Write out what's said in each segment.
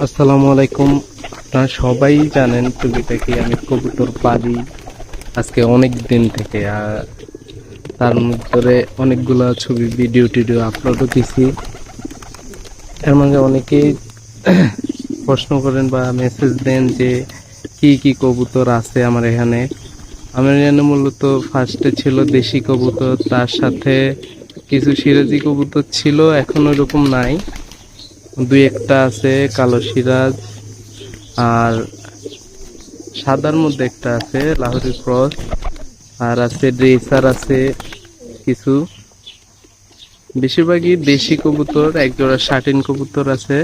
আসসালামু আলাইকুম। আপনারা সবাই জানেন টুকিটাকি আমি কবুতর পালি আজকে অনেক দিন থেকে। আর তার মধ্যে অনেকগুলা ছবি ভিডিও টিডিও আপলোডও দিছি। এর মাঝে অনেকেই প্রশ্ন করেন বা মেসেজ দেন যে কি কি কবুতর আছে আমার এখানে। আমার এখানে মূলত ফার্স্টে ছিল দেশি কবুতর, তার সাথে কিছু সিরাজি কবুতর ছিল, এখন ওরকম নাই। দুই একটা আছে কালো সিরাজ, আর সাদার মধ্যে একটা আছে লাহোরি ক্রস, আর আছে ড্রেসার আছে কিছু। বেশিরভাগই দেশি কবুতর, একজোড়া শাটিন কবুতর আছে।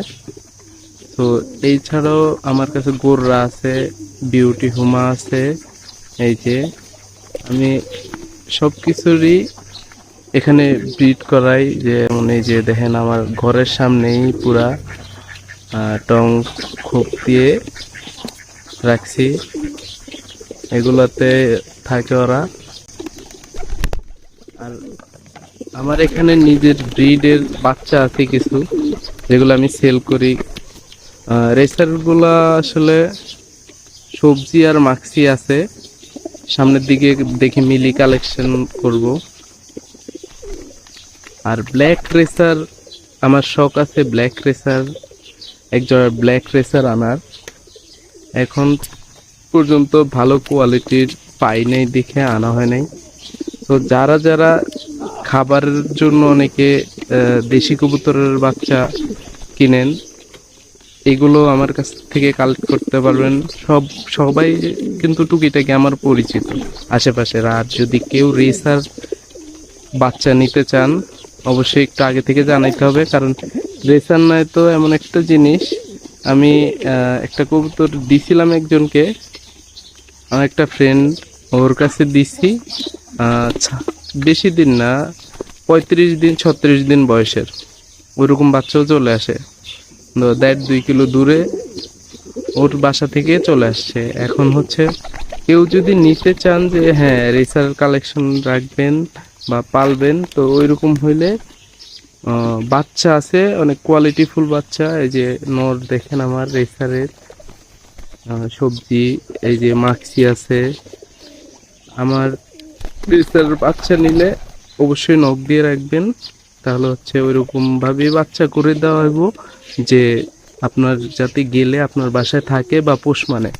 তো এই ছাড়াও আমার কাছে গোররা আছে, বিউটি হুমা আছে। এই যে আমি সবকিছুরই এখানে ব্রিড করাই, যেমন এই যে দেখেন আমার ঘরের সামনেই পুরা টং খোপ দিয়ে রাখছি, এগুলাতে থাকে ওরা। আর আমার এখানে নিজের ব্রিডের বাচ্চা আছে কিছু, যেগুলো আমি সেল করি। রেসার গুলা আসলে সবজি আর মাক্সি আছে, সামনের দিকে দেখে মিলি কালেকশন করব। আর ব্ল্যাক রেসার আমার শখ আছে, ব্ল্যাক রেসার একজোড়া ব্ল্যাক রেসার আনার। এখন পর্যন্ত ভালো কোয়ালিটির পাই নাই দেখে আনা হয় নাই। তো যারা যারা খাবারের জন্য অনেকে দেশি কবুতরের বাচ্চা কিনেন, এগুলো আমার কাছ থেকে কালেক্ট করতে পারবেন। সবাই কিন্তু টুকিটাকি আমার পরিচিত আশেপাশের। আর যদি কেউ রেসার বাচ্চা নিতে চান, অবশ্যই একটু আগে থেকে জানাইতে হবে, কারণ রেসার নয় তো এমন একটা জিনিস। আমি একটা কবুতর দিছিলাম একজনকে, আমার একটা ফ্রেন্ড, ওর কাছে দিছি। বেশি দিন না, 35 দিন 36 দিন বয়সের ওইরকম বাচ্চাও চলে আসে। 1.5-2 কিলো দূরে ওর বাসা থেকে চলে আসছে। এখন হচ্ছে কেউ যদি নিতে চান যে হ্যাঁ রেসার কালেকশন রাখবেন বা পালবেন, তো ওইরকম হইলে বাচ্চা আছে অনেক কোয়ালিটিফুল বাচ্চা। এই যে নর দেখেন আমার রেসারের, সবজি, এই যে মাক্সি আছে। আমার রেসার বাচ্চা নিলে অবশ্যই নখ দিয়ে রাখবেন, তাহলে হচ্ছে ওইরকম ভাবে বাচ্চা করে দেওয়া হইব যে আপনার যাতে গেলে আপনার বাসায় থাকে বা পোষ মানে।